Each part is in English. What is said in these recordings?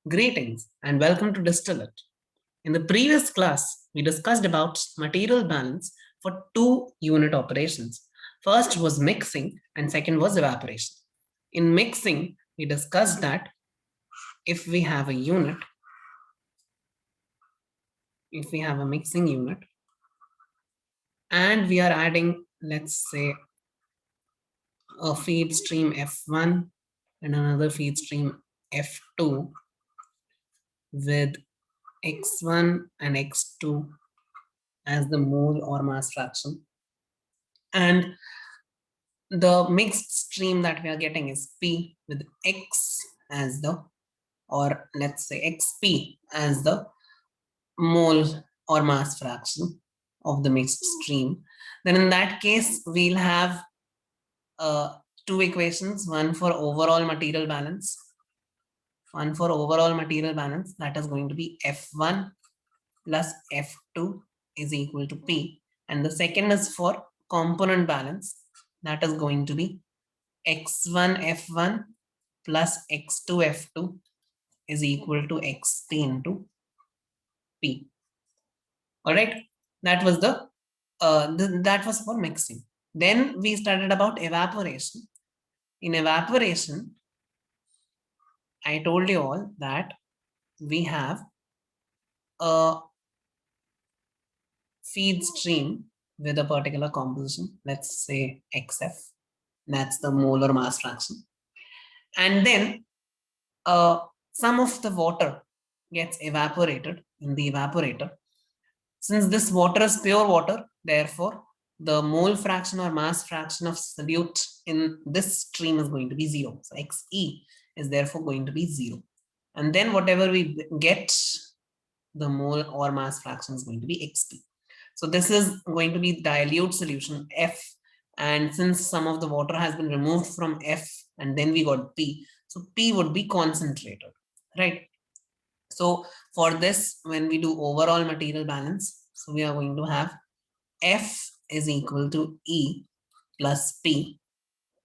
Greetings and welcome to Distillate. In the previous class, we discussed about material balance for two unit operations. First was mixing and second was evaporation. In mixing, we discussed that if we have a unit, if we have a mixing unit and we are adding, let's say, a feed stream F1 and another feed stream F2 with X1 and X2 as the mole or mass fraction, and the mixed stream that we are getting is P with X as the, or let's say XP as the mole or mass fraction of the mixed stream. Then in that case, we'll have two equations, one for overall material balance, that is going to be F1 plus F2 is equal to P, and the second is for component balance, that is going to be X1 F1 plus X2 F2 is equal to XP into P. All right, that was that was for mixing. Then we started about evaporation. In evaporation, I told you all that we have a feed stream with a particular composition, let's say XF, that's the molar mass fraction, and then some of the water gets evaporated in the evaporator. Since this water is pure water, therefore the mole fraction or mass fraction of solute in this stream is going to be 0. So Xe is therefore going to be 0. And then whatever we get, the mole or mass fraction is going to be Xp. So this is going to be dilute solution F. And since some of the water has been removed from F and then we got P, so P would be concentrated, right? So for this, when we do overall material balance, so we are going to have F is equal to E plus P.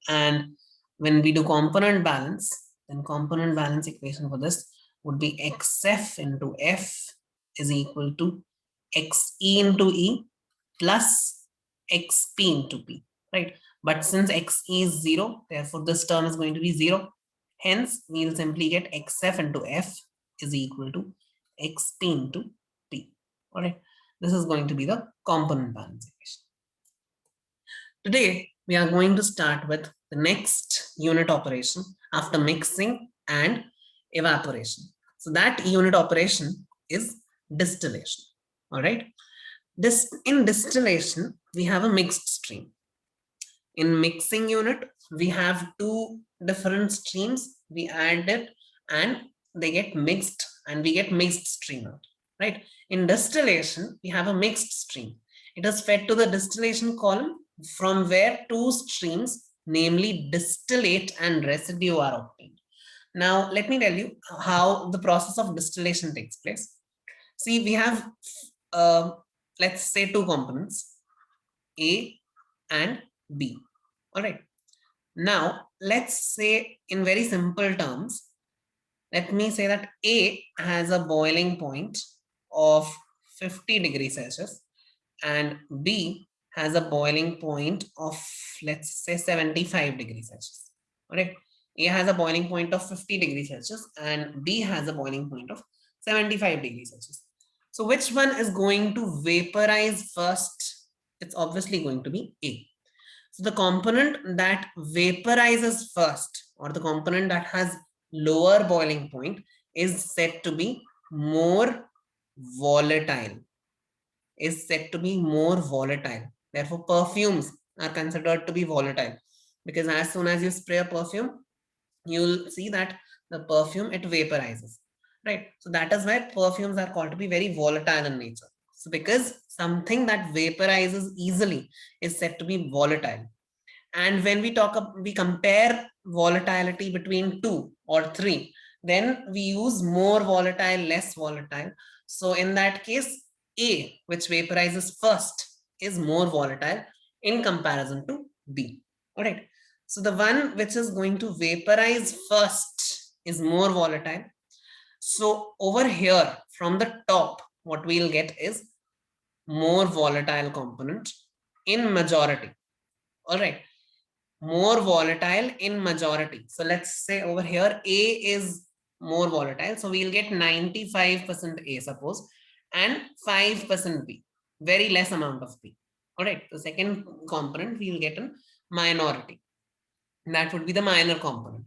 And when we do component balance, then component balance equation for this would be XF into F is equal to XE into E plus XP into P, right? But since XE is 0, therefore this term is going to be 0. Hence, we will simply get XF into F is equal to XP into P. All right, this is going to be the component balance equation. Today, we are going to start with the next unit operation after mixing and evaporation. So that unit operation is distillation. All right. In distillation, we have a mixed stream. In mixing unit, we have two different streams. We add it and they get mixed and we get mixed stream out, right? In distillation, we have a mixed stream. It is fed to the distillation column from where two streams, namely distillate and residue, are obtained. Now, let me tell you how the process of distillation takes place. See, we have, let's say, two components, A and B. All right. Now, let's say in very simple terms, let me say that A has a boiling point of 50 degrees Celsius and B has a boiling point of, let's say, 75 degrees Celsius. All right. A has a boiling point of 50 degrees Celsius and B has a boiling point of 75 degrees Celsius. So which one is going to vaporize first? It's obviously going to be A. So the component that vaporizes first, or the component that has lower boiling point, is said to be more volatile. Therefore, perfumes are considered to be volatile because as soon as you spray a perfume, you'll see that the perfume, it vaporizes, right? So that is why perfumes are called to be very volatile in nature. So because something that vaporizes easily is said to be volatile. And when we compare volatility between 2 or 3, then we use more volatile, less volatile. So in that case, A, which vaporizes first, is more volatile in comparison to B. All right. So the one which is going to vaporize first is more volatile. So over here from the top, what we'll get is more volatile component in majority. All right, more volatile in majority. So let's say over here A is more volatile, so we'll get 95% A suppose, and 5% B, very less amount of B. All right, the second component we will get in minority, that would be the minor component.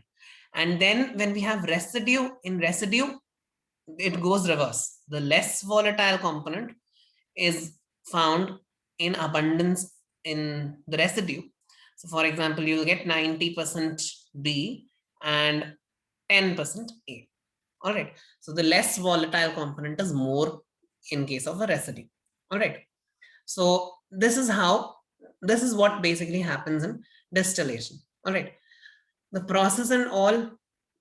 And then when we have residue, in residue it goes reverse. The less volatile component is found in abundance in the residue. So for example, you'll get 90% B and 10% A. All right. So the less volatile component is more in case of a residue. All right. So this is what basically happens in distillation. All right. The process and all,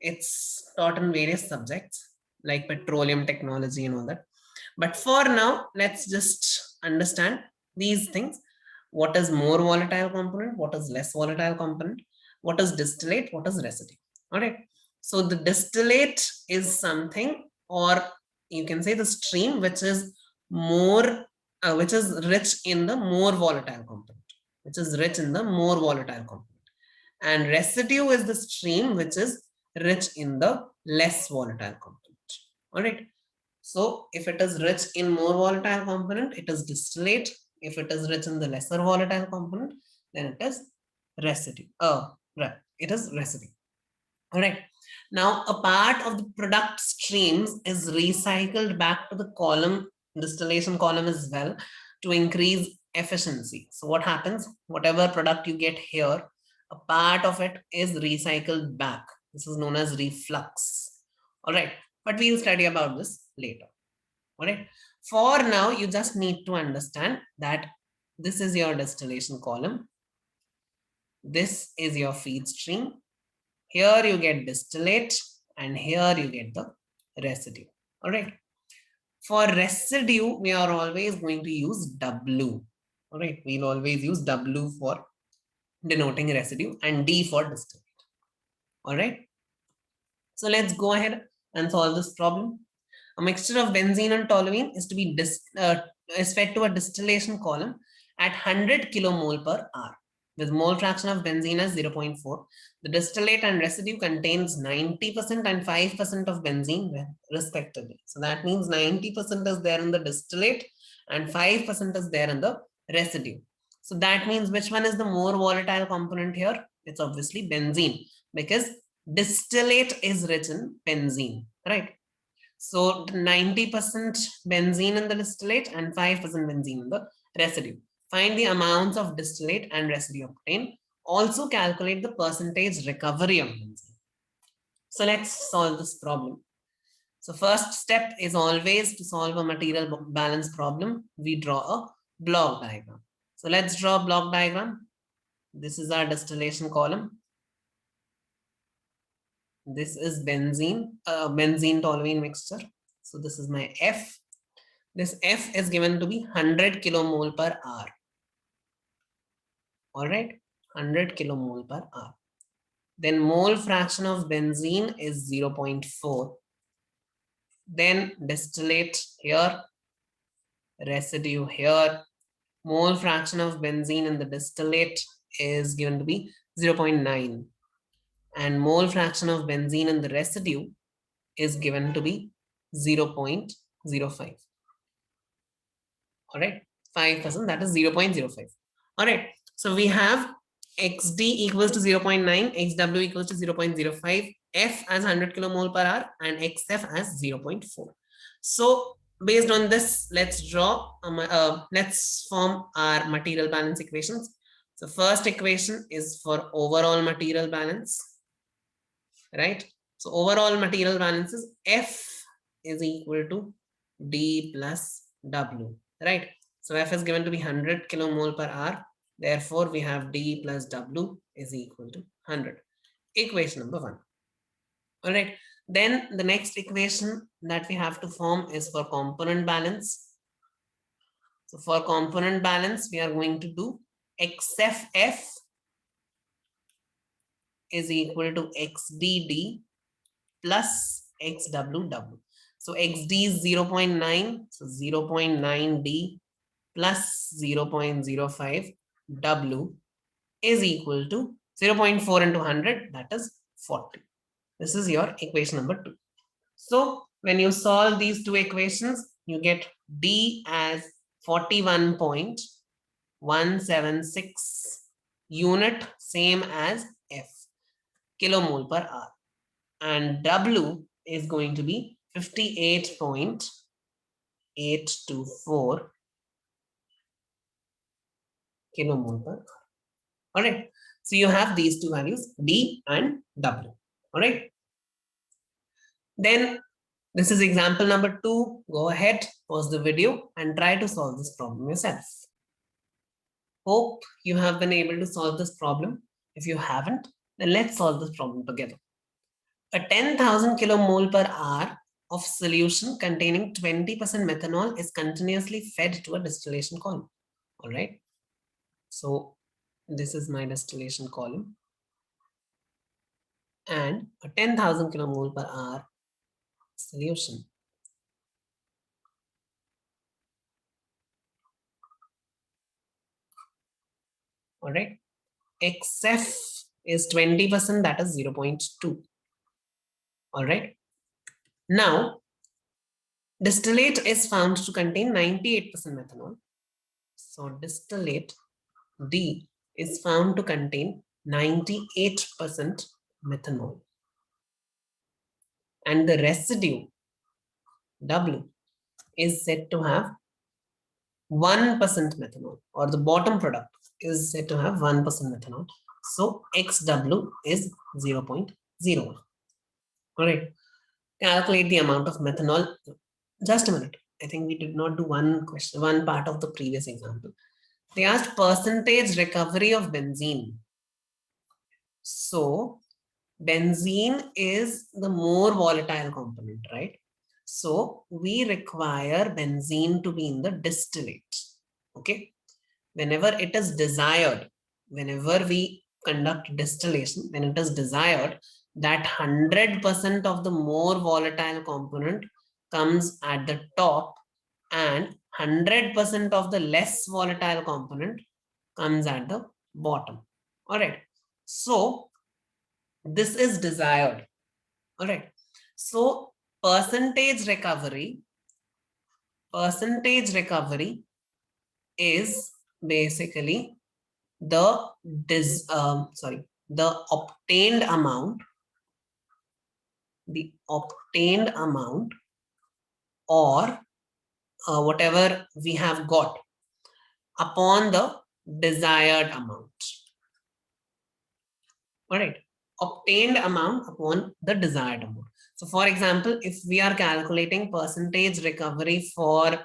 it's taught in various subjects like petroleum technology and all that. But for now, let's just understand these things. What is more volatile component? What is less volatile component? What is distillate? What is residue? All right. So the distillate is something, or you can say the stream, which is more, which is rich in the more volatile component, which is rich in the more volatile component. And residue is the stream which is rich in the less volatile component. All right. So if it is rich in more volatile component, it is distillate. If it is rich in the lesser volatile component, then it is residue. Right. It is residue. All right. Now a part of the product streams is recycled back to the column, distillation column as well, to increase efficiency. So what happens? Whatever product you get here, a part of it is recycled back. This is known as reflux. All right. But we'll study about this later. All right. For now, you just need to understand that this is your distillation column. This is your feed stream. Here you get distillate and here you get the residue. All right. For residue, we are always going to use W. All right. We'll always use W for denoting residue and D for distillate. All right. So let's go ahead and solve this problem. A mixture of benzene and toluene is to be is fed to a distillation column at 100 kilomole per hour with mole fraction of benzene as 0.4. The distillate and residue contains 90% and 5% of benzene respectively. So that means 90% is there in the distillate and 5% is there in the residue. So that means which one is the more volatile component here? It's obviously benzene, because distillate is rich in benzene, right? So 90% benzene in the distillate and 5% benzene in the residue. Find the amounts of distillate and residue obtained. Also calculate the percentage recovery of benzene. So let's solve this problem. So first step is always to solve a material balance problem. We draw a block diagram. So let's draw a block diagram. This is our distillation column. This is benzene, benzene toluene mixture. So this is my F. This F is given to be 100 kilomole per hour. All right, 100 kilomole per hour. Then mole fraction of benzene is 0.4. Then distillate here, residue here. Mole fraction of benzene in the distillate is given to be 0.9. And mole fraction of benzene in the residue is given to be 0.05. All right, 5%, that is 0.05. All right, so we have XD equals to 0.9, XW equals to 0.05, F as 100 kilomole per hour, and XF as 0.4. So based on this, let's form our material balance equations. So first equation is for overall material balance, right? So overall material balance is F is equal to D plus W, right? So F is given to be 100 kilomole per hour. Therefore, we have D plus W is equal to 100. Equation number 1. All right. Then the next equation that we have to form is for component balance. So for component balance, we are going to do XFF is equal to XDD plus XWW. So XD is 0.9. So 0.9 D plus 0.05 W is equal to 0.4 into 100, that is 40. This is your equation number 2. So when you solve these two equations, you get D as 41.176 unit, same as F, kilomole per hour. And W is going to be 58.824 kilomole per hour. All right. So you have these two values, D and W. All right. Then this is example number 2. Go ahead, pause the video and try to solve this problem yourself. Hope you have been able to solve this problem. If you haven't, then let's solve this problem together. A 10,000 kilomole per hour of solution containing 20% methanol is continuously fed to a distillation column. All right. So this is my distillation column. And a 10,000 kilomole per hour solution all right, XF is 20%, that is 0.2. All right. Now, distillate is found to contain 98% methanol. So distillate D is found to contain 98% methanol. And the residue W is said to have 1% methanol, or the bottom product is said to have 1% methanol. So XW is 0.01. All right. Calculate the amount of methanol. Just a minute. I think we did not do one question, one part of the previous example. They asked percentage recovery of benzene. So benzene is the more volatile component, right? So we require benzene to be in the distillate. Okay. Whenever it is desired, whenever we conduct distillation, when it is desired that 100% of the more volatile component comes at the top and 100% of the less volatile component comes at the bottom. All right. So this is desired. All right. So percentage recovery is basically the obtained amount or whatever we have got upon the desired amount. All right, obtained amount upon the desired amount. So for example, if we are calculating percentage recovery for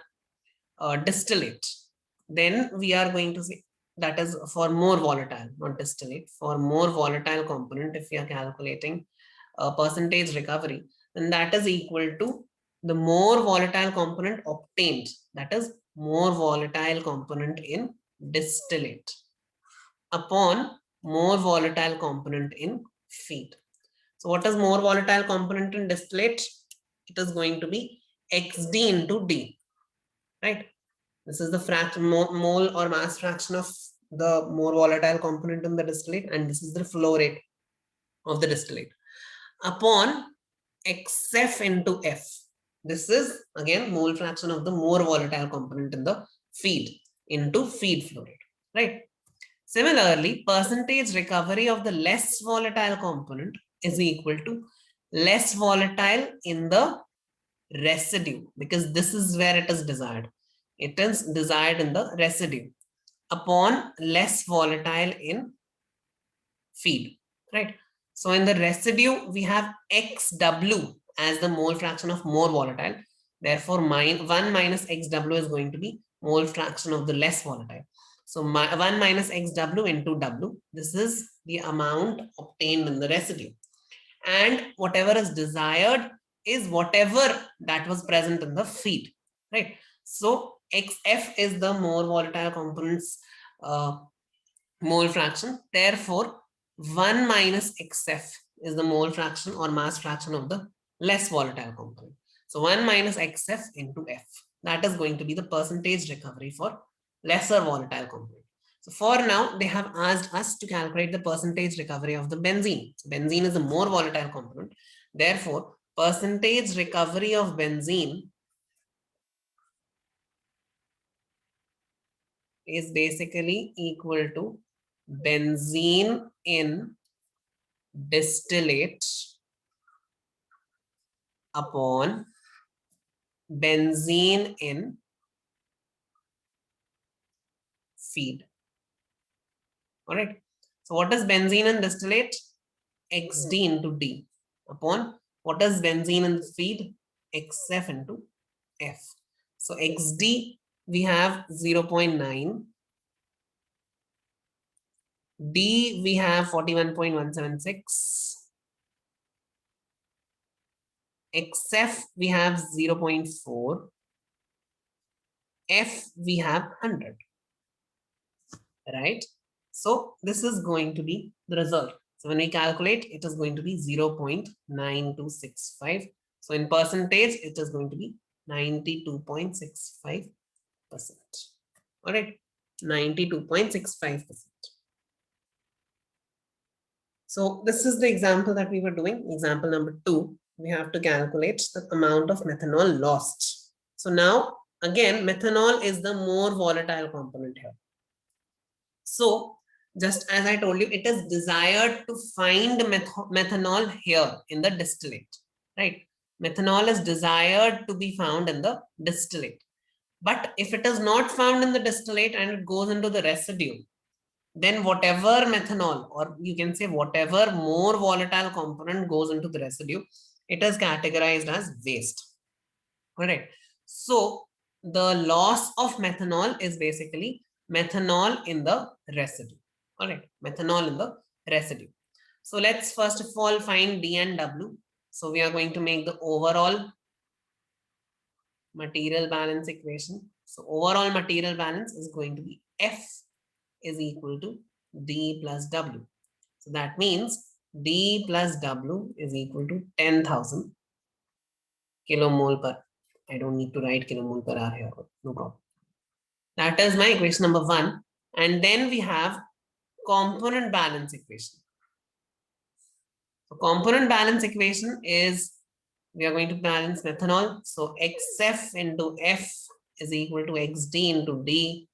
distillate, then we are going to say that is for more volatile, not distillate, for more volatile component. If we are calculating percentage recovery, then that is equal to the more volatile component obtained, that is more volatile component in distillate, upon more volatile component in feed. So what is more volatile component in distillate? It is going to be XD into D, right? This is the fraction, mole or mass fraction of the more volatile component in the distillate, and this is the flow rate of the distillate, upon XF into F. This is again mole fraction of the more volatile component in the feed into feed flow rate, right? Similarly, percentage recovery of the less volatile component is equal to less volatile in the residue, because this is where it is desired. It is desired in the residue upon less volatile in feed, right? So in the residue, we have XW as the mole fraction of more volatile. Therefore, 1 minus XW is going to be mole fraction of the less volatile. So 1 minus XW into W, this is the amount obtained in the residue. And whatever is desired is whatever that was present in the feed, right? So XF is the more volatile component's mole fraction. Therefore, 1 minus XF is the mole fraction or mass fraction of the less volatile component. So 1 minus XF into F. That is going to be the percentage recovery for lesser volatile component. So for now, they have asked us to calculate the percentage recovery of the benzene. So benzene is a more volatile component. Therefore, percentage recovery of benzene is basically equal to benzene in distillate upon benzene in feed. All right. So what is benzene in distillate? XD into D upon what is benzene in the feed? XF into F. So XD we have 0.9. D we have 41.176. XF we have 0.4. F we have 100. Right? So this is going to be the result. So when we calculate, it is going to be 0.9265. So in percentage, it is going to be 92.65%. All right, 92.65%. So this is the example that we were doing. Example number 2, we have to calculate the amount of methanol lost. So now again, methanol is the more volatile component here. So just as I told you, it is desired to find methanol here in the distillate, right? Methanol is desired to be found in the distillate. But if it is not found in the distillate and it goes into the residue, then whatever methanol, or you can say whatever more volatile component goes into the residue, it is categorized as waste. All right. So the loss of methanol is basically methanol in the residue. All right, methanol in the residue. So let's first of all find D and W. So we are going to make the overall material balance equation. So overall material balance is going to be F is equal to D plus W. So that means D plus W is equal to 10,000 kilomole per. I don't need to write kilomole per hour here, no problem. That is my equation number 1. And then we have component balance equation. So component balance equation is, we are going to balance methanol. So XF into F is equal to XD into D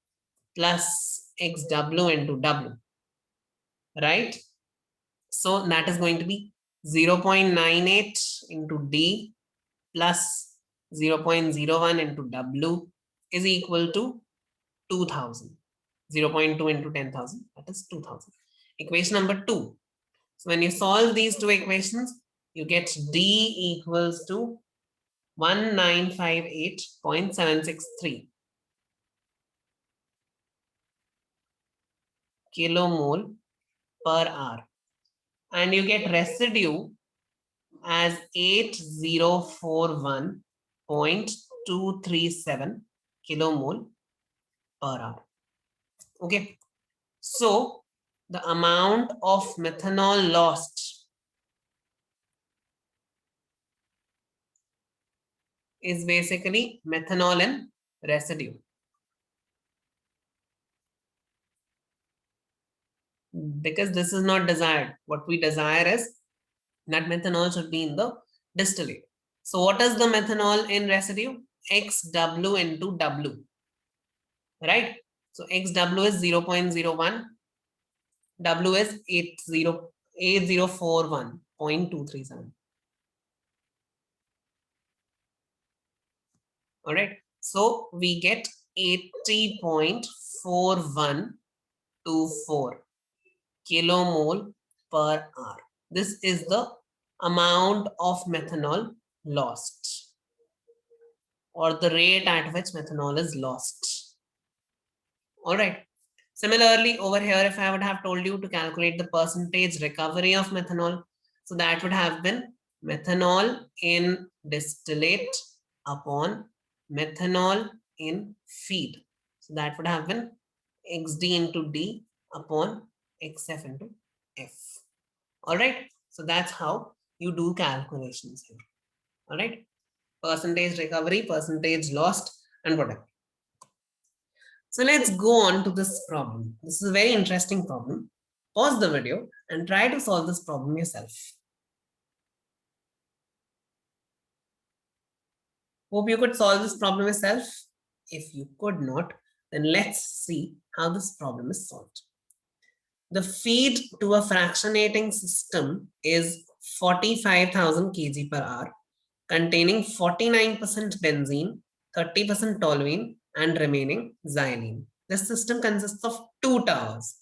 plus XW into W, right? So that is going to be 0.98 into D plus 0.01 into W is equal to 2000. 0.2 into 10,000, that is 2000. Equation number 2. So when you solve these two equations, you get D equals to 1958.763 kilomole per hour. And you get residue as 8041.237 kilomole per hour. Okay. So the amount of methanol lost is basically methanol in residue. Because this is not desired. What we desire is that methanol should be in the distillate. So what is the methanol in residue? XW into W, right? So XW is 0.01, W is 8041.237. All right. So we get 80.4124 kilomole per hour. This is the amount of methanol lost, or the rate at which methanol is lost. All right. Similarly, over here, if I would have told you to calculate the percentage recovery of methanol, so that would have been methanol in distillate upon methanol in feed. So that would have been XD into D upon XF into F. All right. So that's how you do calculations here. All right. percentage recovery, percentage lost, and whatever. So let's go on to this problem. This is a very interesting problem. Pause the video and try to solve this problem yourself. Hope you could solve this problem yourself. If you could not, then let's see how this problem is solved. The feed to a fractionating system is 45,000 kg per hour, containing 49% benzene, 30% toluene, and remaining xylene. This system consists of two towers.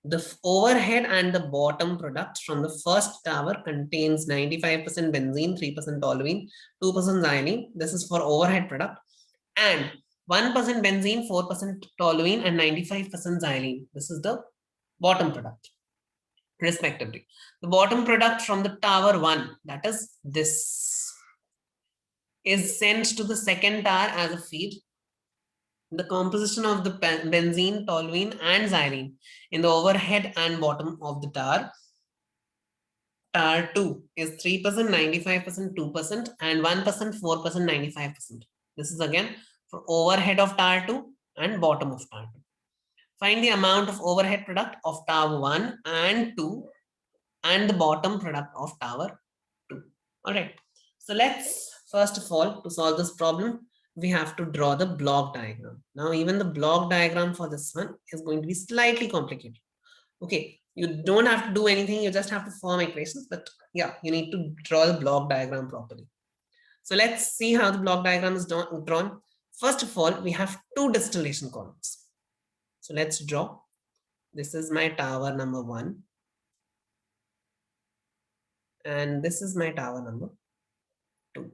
The overhead and the bottom product from the first tower contains 95% benzene, 3% toluene, 2% xylene. This is for overhead product. And 1% benzene, 4% toluene, and 95% xylene. This is the bottom product, respectively. The bottom product from the tower 1, that is this, is sent to the second tower as a feed. The composition of the benzene, toluene, and xylene in the overhead and bottom of the tower. Tower 2 is 3%, 95%, 2%, and 1%, 4%, 95%. This is again for overhead of tower 2 and bottom of tower 2. Find the amount of overhead product of tower 1 and 2 and the bottom product of tower 2. All right. So let's first of all, to solve this problem, we have to draw the block diagram. Now, even the block diagram for this one is going to be slightly complicated. Okay, you don't have to do anything. You just have to form equations. But yeah, you need to draw the block diagram properly. So let's see how the block diagram is drawn. First of all, we have two distillation columns. So let's draw. This is my tower number 1. And this is my tower number 2.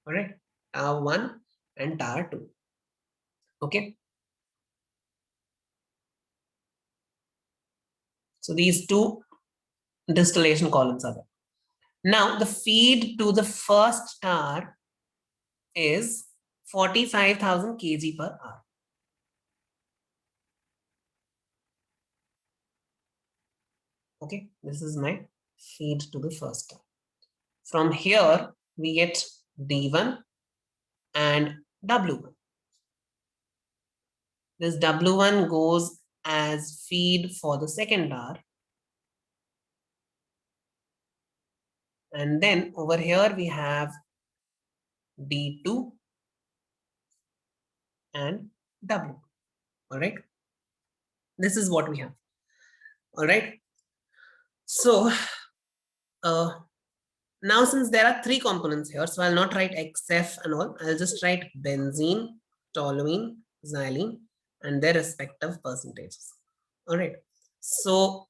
All right, tower 1 and tower 2. Okay. So these two distillation columns are there. Now the feed to the first tower is 45,000 kg per hour. Okay, this is my feed to the first tower. From here, we get D1 and W1. This W1 goes as feed for the second tower. And then over here we have D2 and W. All right. This is what we have. All right. So now since there are three components here, so I'll not write XF and all. I'll just write benzene, toluene, xylene, and their respective percentages. All right. So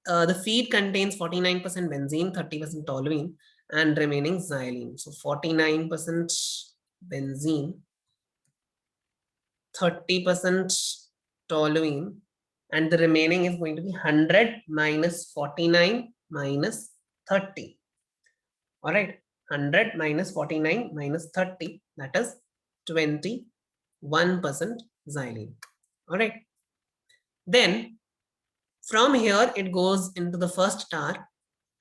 the feed contains 49% benzene, 30% toluene, and remaining xylene. So 49% benzene, 30% toluene, and the remaining is going to be 100 minus 49 minus 30. All right, 100 minus 49 minus 30, that is 21% xylene. All right. Then from here, it goes into the first tower,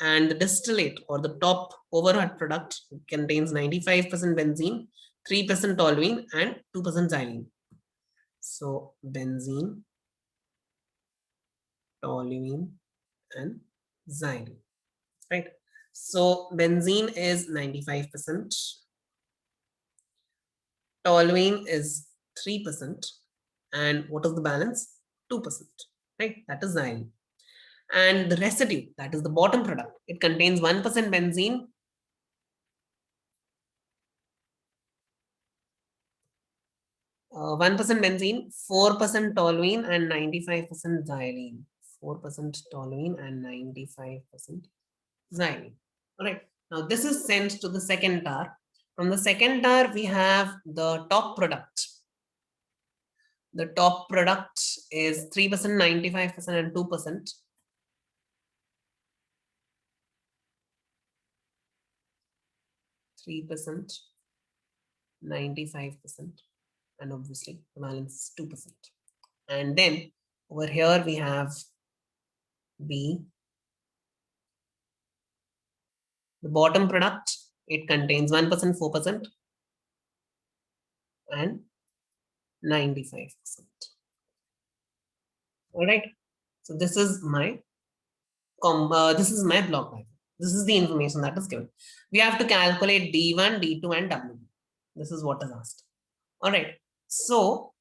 and the distillate or the top overhead product contains 95% benzene, 3% toluene, and 2% xylene. So benzene, toluene, and xylene, right? So benzene is 95%, toluene is 3%, and what is the balance? 2%, right? That is xylene. And the residue, that is the bottom product, it contains 1% benzene, 1% benzene, 4% toluene, and 95% xylene. 4% toluene and 95% xylene. All right. Now this is sent to the second tower. From the second tower, we have the top product. The top product is 3%, 95%, and 2%. %, 95%, and obviously the balance is 2%. And then over here we have B The bottom product, it contains 1%, 4%, and 95%. All right. So this is my block diagram. This is the information that is given. We have to calculate D1, D2, and W. This is what is asked. All right. So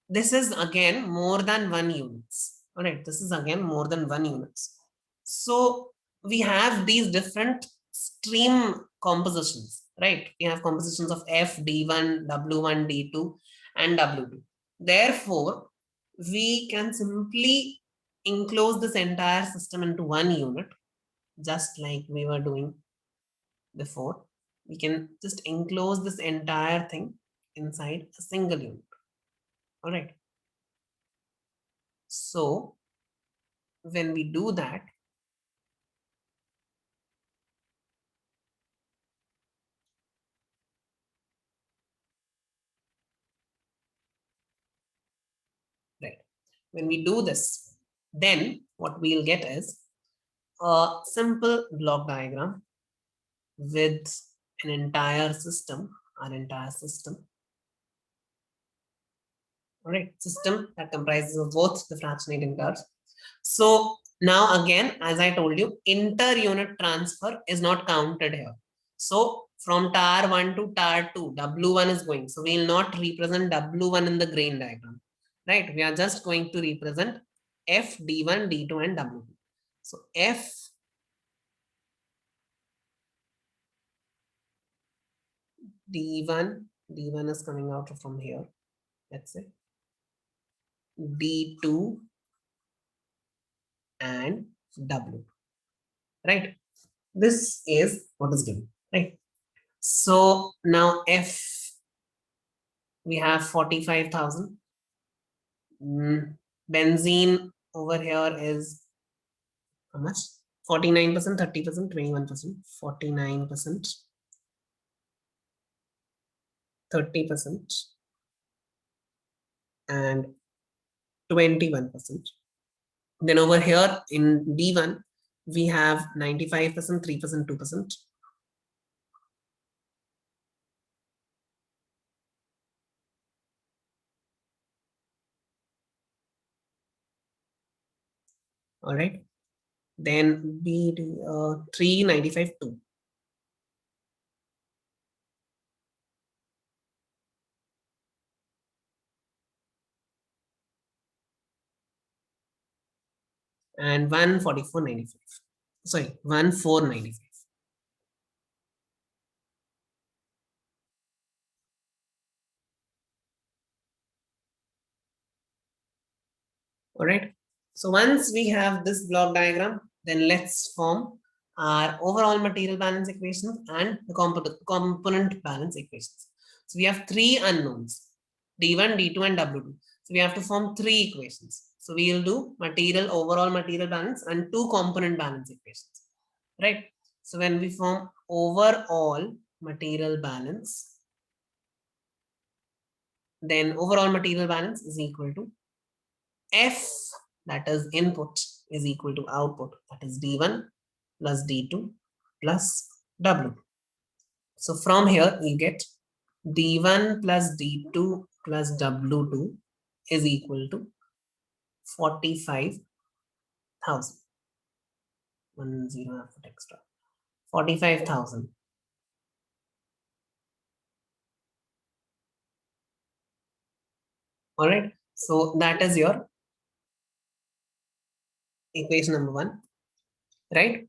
this is again more than 1 units. All right. This is again more than 1 units. So we have these different stream compositions, right? We have compositions of F, D1, W1, D2, and W2. Therefore, we can simply enclose this entire system into 1 unit, just like we were doing before. We can just enclose this entire thing inside a single unit. All right. So when we do that, right, when we do this, then what we'll get is a simple block diagram with an entire system, our entire system. All right, system that comprises of both the fractionating towers. So now again, as I told you, inter-unit transfer is not counted here. So from tower 1 to tower 2, W1 is going. So we will not represent W1 in the grain diagram, right? We are just going to represent F, D1, D2, and W2. So F D1 is coming out from here. Let's say D2 and W, right? This is what is given, right? So now F, we have 45,000. Benzene over here is how much? 49%, 30%, 21%, 49%, 30%, and 21%. Then over here in D1, we have 95%, 3%, 2%. All right. Then B, 3, 95, 2. And 144.95. Sorry, 1495. All right. So once we have this block diagram, then let's form our overall material balance equations and the component balance equations. So we have 3 unknowns, D1, D2, and W2. So we have to form 3 equations. So we will do overall material balance and 2 component balance equations, right? So when we form overall material balance, then overall material balance is equal to F, that is input, is equal to output, that is D1 plus D2 plus W. So from here we get D1 plus D2 plus W2 is equal to 45,000. 1 0 I put extra. 45,000. All right. So that is your equation number 1, right?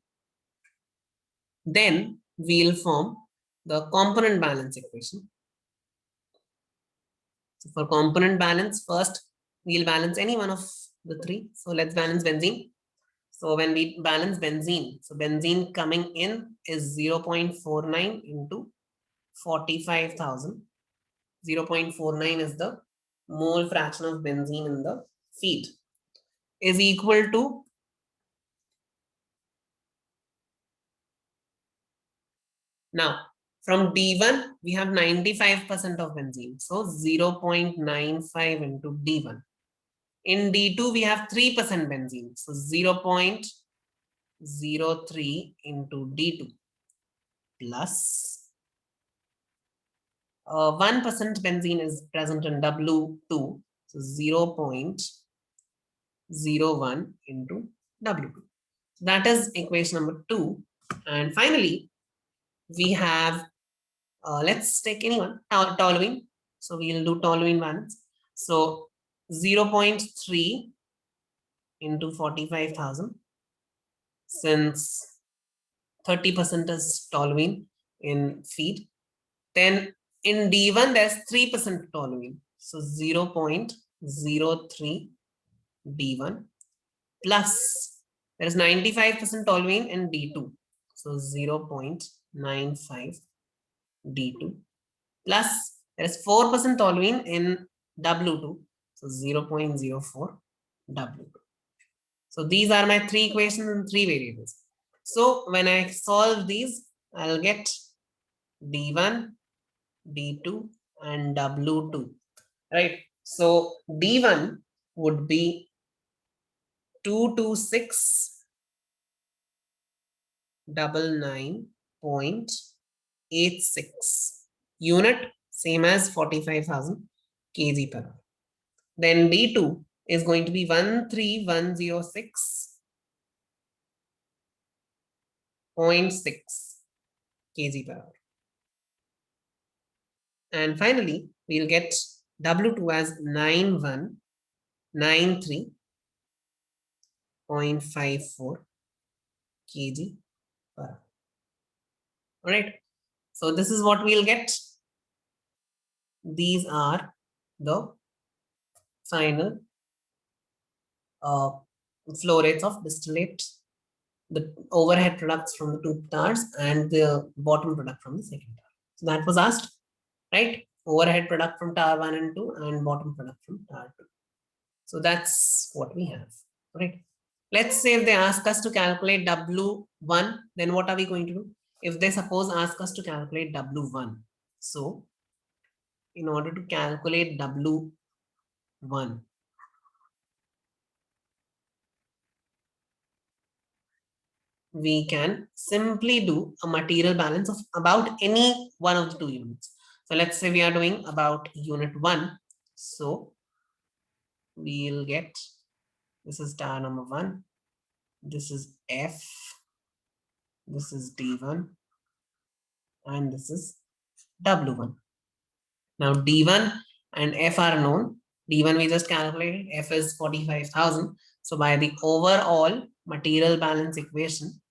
Then we'll form the component balance equation. So for component balance, first we'll balance any one of the 3. So let's balance benzene. So when we balance benzene, so benzene coming in is 0.49 into 45,000. 0.49 is the mole fraction of benzene in the feed, is equal to now from D1 we have 95% of benzene, so 0.95 into D1. In D2 we have 3% benzene, so 0.03 into D2. plus 1% benzene is present in W2, so 0.01 into W2. That is equation number 2. And finally, we have, let's take anyone, toluene. So we'll do toluene once. So 0.3 into 45,000, since 30% is toluene in feed. Then in D1, there's 3% toluene. So 0.03 D1 plus there is 95% toluene in D2. So 0.95 D2 plus there is 4% toluene in W2. So 0.04 W2. So these are my three equations in three variables. So when I solve these, I'll get D1, D2 and W2, right? So D1 would be 226,999.86 unit, same as 45,000 kg per hour. Then D2 is going to be 13,106.6 kg per hour. And finally, we'll get W2 as 9193.54 kg per hour. All right. So this is what we'll get. These are the final flow rates of distillate, the overhead products from the two tars and the bottom product from the second tar. So that was asked, right? Overhead product from tar 1 and 2 and bottom product from tar 2. So that's what we have, right? Let's say if they ask us to calculate W1, then what are we going to do? If they suppose ask us to calculate W1, so in order to calculate W1, we can simply do a material balance of about any one of the two units. So let's say we are doing about unit 1. So we'll get, this is tar number 1, this is F, this is D1, and this is W1. Now D1 and F are known. D1 we just calculated, F is 45,000. So by the overall material balance equation,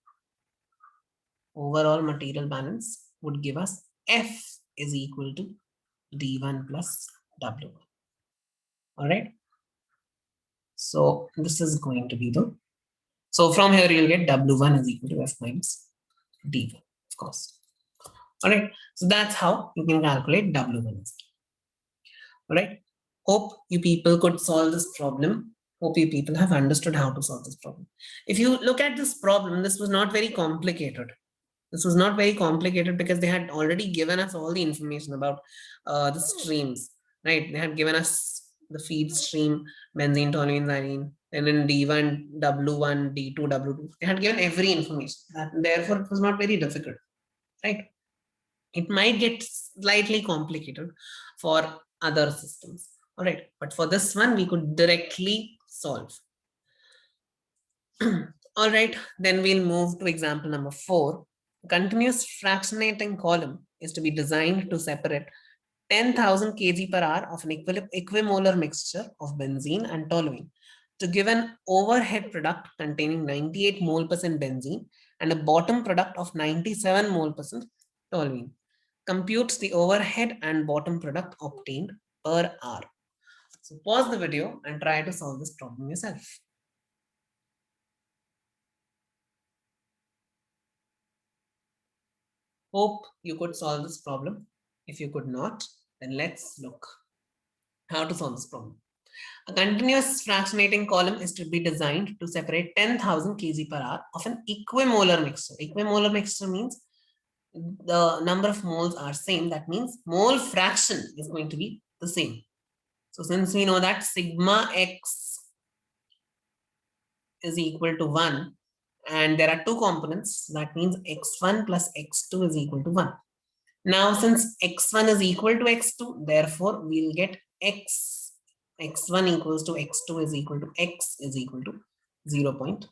overall material balance would give us F is equal to D1 plus W1. All right. So this is going to be the, so from here you'll get W1 is equal to F minus D1, of course. All right. So that's how you can calculate W1. All right. Hope you people could solve this problem. Hope you people have understood how to solve this problem. If you look at this problem, this was not very complicated. This was not very complicated because they had already given us all the information about the streams, right? They had given us the feed stream, benzene, toluene, xylene, and then D1, W1, D2, W2. They had given every information. Therefore, it was not very difficult, right? It might get slightly complicated for other systems, all right? But for this one, we could directly solve. All right, then we'll move to example number 4. A continuous fractionating column is to be designed to separate 10,000 kg per hour of an equimolar mixture of benzene and toluene to give an overhead product containing 98 mole percent benzene and a bottom product of 97 mole percent toluene. Computes the overhead and bottom product obtained per hour. So pause the video and try to solve this problem yourself. Hope you could solve this problem. If you could not, then let's look how to solve this problem. A continuous fractionating column is to be designed to separate 10,000 kg per hour of an equimolar mixture. Equimolar mixture means the number of moles are same. That means mole fraction is going to be the same. So since we know that sigma x is equal to 1 and there are two components. That means x1 plus x2 is equal to 1. Now, since x1 is equal to x2, therefore we'll get x1 equals to x2 is equal to x is equal to 0.5.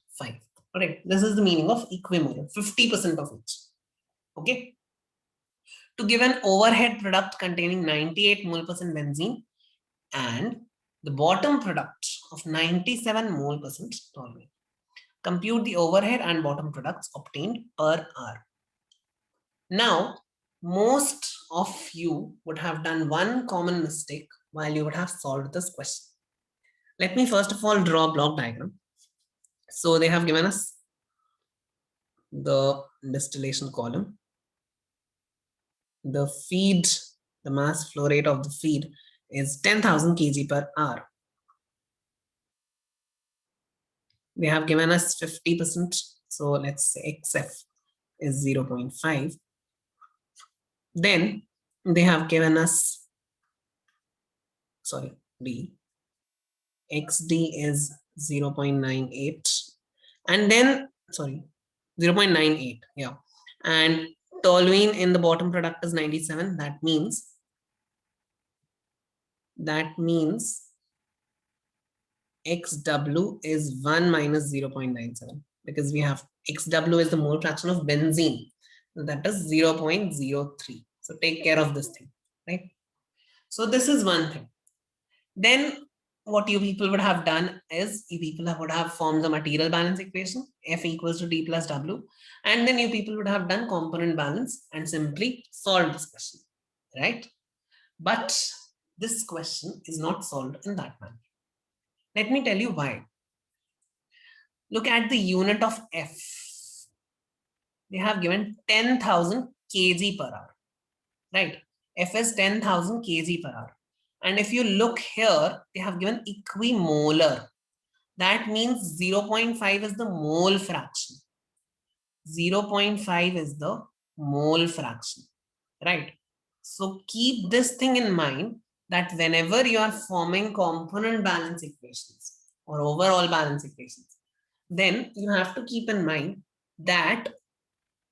All right, this is the meaning of equimolar, 50% of each. Okay. To give an overhead product containing 98 mole percent benzene and the bottom product of 97 mole percent toluene. Compute the overhead and bottom products obtained per hour. Now, most of you would have done one common mistake while you would have solved this question. Let me first of all draw a block diagram. So they have given us the distillation column. The feed, the mass flow rate of the feed is 10,000 kg per hour. They have given us 50%. So let's say XF is 0.5. Then they have given us, sorry, D. XD is 0.98. And then, sorry, 0.98. Yeah. And toluene in the bottom product is 97. That means XW is 1 minus 0.97 because we have XW is the mole fraction of benzene. So that is 0.03. So take care of this thing, right? So this is one thing. Then what you people would have done is you people would have formed the material balance equation, F equals to D plus W. And then you people would have done component balance and simply solved this question, right? But this question is not solved in that manner. Let me tell you why. Look at the unit of F. They have given 10,000 kg per hour, right? F is 10,000 kg per hour. And if you look here, they have given equimolar. That means 0.5 is the mole fraction. 0.5 is the mole fraction, right? So keep this thing in mind that whenever you are forming component balance equations or overall balance equations, then you have to keep in mind that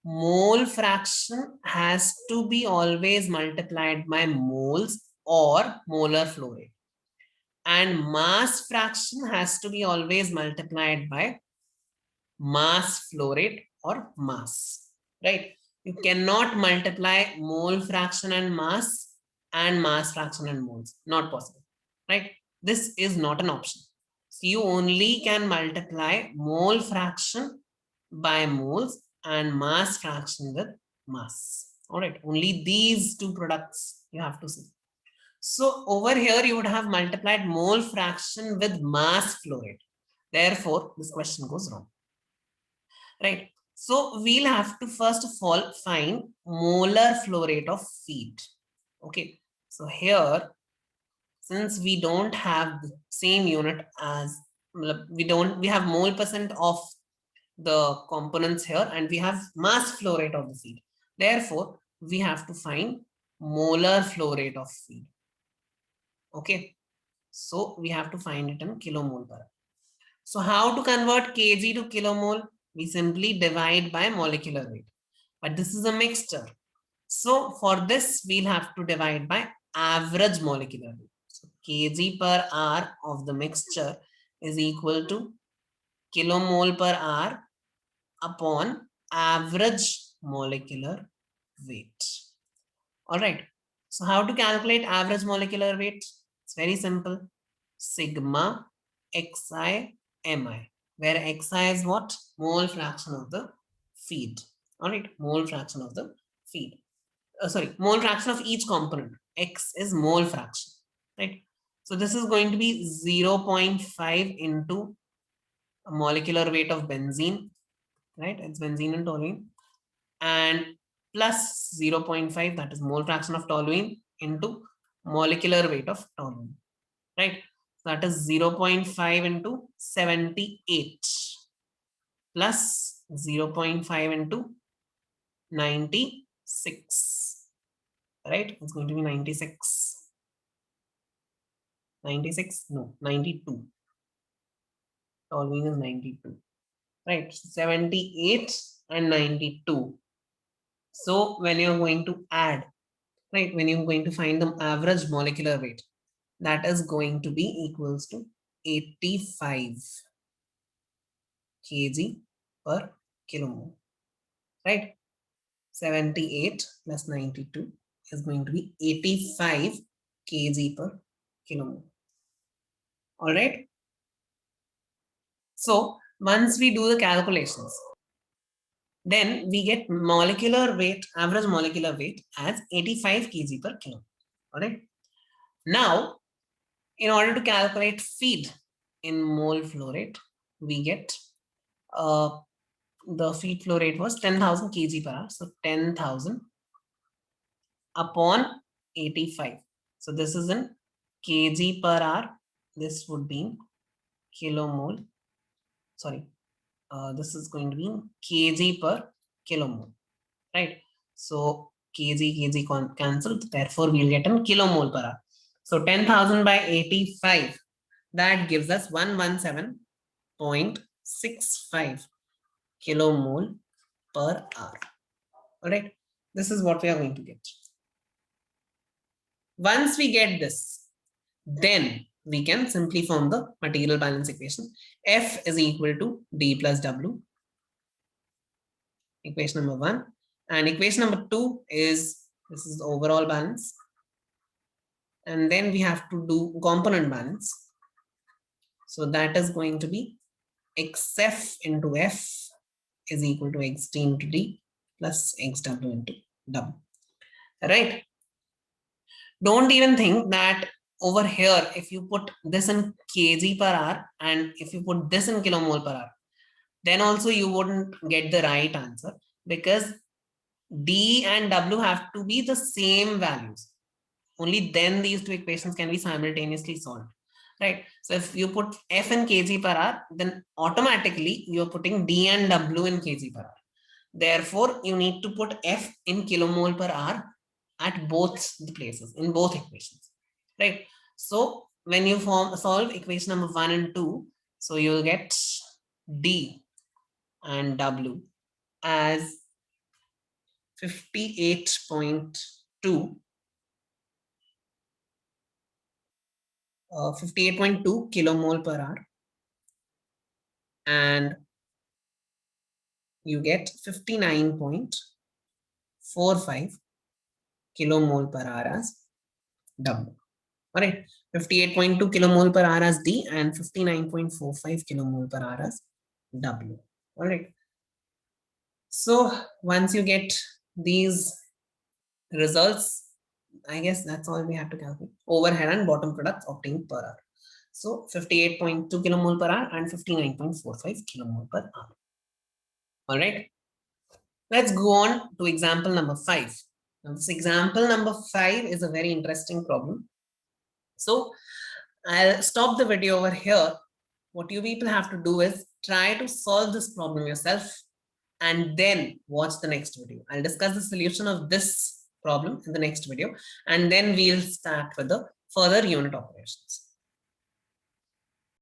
mole fraction has to be always multiplied by moles or molar flow rate. And mass fraction has to be always multiplied by mass flow rate or mass, right? You cannot multiply mole fraction and mass fraction and moles. Not possible, right? This is not an option. So you only can multiply mole fraction by moles and mass fraction with mass. All right, only these two products you have to see. So over here you would have multiplied mole fraction with mass flow rate. Therefore, this question goes wrong. Right. So we'll have to first of all find molar flow rate of feed. Okay. So here, since we don't have the same unit as we have mole percent of the components here and we have mass flow rate of the feed. Therefore, we have to find molar flow rate of feed. Okay. So we have to find it in kilomole per hour. So how to convert kg to kilomole? We simply divide by molecular weight. But this is a mixture. So for this, we'll have to divide by average molecular weight. So kg per hour of the mixture is equal to kilomole per hour upon average molecular weight. All right. So how to calculate average molecular weight? It's very simple. Sigma xi mi, where xi is what? Mole fraction of the feed. All right, mole fraction of the feed. Mole fraction of each component. X is mole fraction, right? So this is going to be 0.5 into a molecular weight of benzene, right? It's benzene and toluene, and plus 0.5, that is mole fraction of toluene, into molecular weight of toluene, right? So that is 0.5 into 78 plus 0.5 into 96, right? It's going to be 96. 96? No, 92. Toluene is 92. right? 78 and 92. So when you're going to add, right, when you're going to find the average molecular weight, that is going to be equals to 85 kg per kilomole, right? 78 plus 92 is going to be 85 kg per kilomole. All right. So once we do the calculations, then we get molecular weight, average molecular weight as 85 kg per kilo. All right. Now, in order to calculate feed in mole flow rate, we get the feed flow rate was 10,000 kg per hour. So 10,000 upon 85. So this is in kg per hour. This would be in kilomole. Sorry, this is going to be in kg per kilomole, right? So kg cancelled. Therefore, we'll get in kilomole per hour. So 10,000 by 85, that gives us 117.65 kilomole per hour. All right, this is what we are going to get. Once we get this, then we can simply form the material balance equation. F is equal to D plus W. Equation number 1. And equation number 2 is, this is the overall balance. And then we have to do component balance. So that is going to be XF into F is equal to XT into D plus XW into W. Right? Don't even think that over here, if you put this in kg per hour and if you put this in kilomole per hour, then also you wouldn't get the right answer, because D and W have to be the same values. Only then these two equations can be simultaneously solved, right? So if you put F in kg per hour, then automatically you're putting D and W in kg per hour. Therefore, you need to put F in kilomole per hour at both the places, in both equations, right? So when you solve equation number 1 and 2, so you'll get D and W as 58.2 58.2 kilomole per hour, and you get 59.45 kilomole per hour as W. All right, 58.2 kilomole per hour as D and 59.45 kilomole per hour as W. All right. So once you get these results, I guess that's all we have to calculate. Overhead and bottom products obtained per hour. So 58.2 kilomole per hour and 59.45 kilomole per hour. All right. Let's go on to example number 5. Now, this example number 5 is a very interesting problem. So I'll stop the video over here. What you people have to do is try to solve this problem yourself and then watch the next video. I'll discuss the solution of this problem in the next video, and then we'll start with the further unit operations.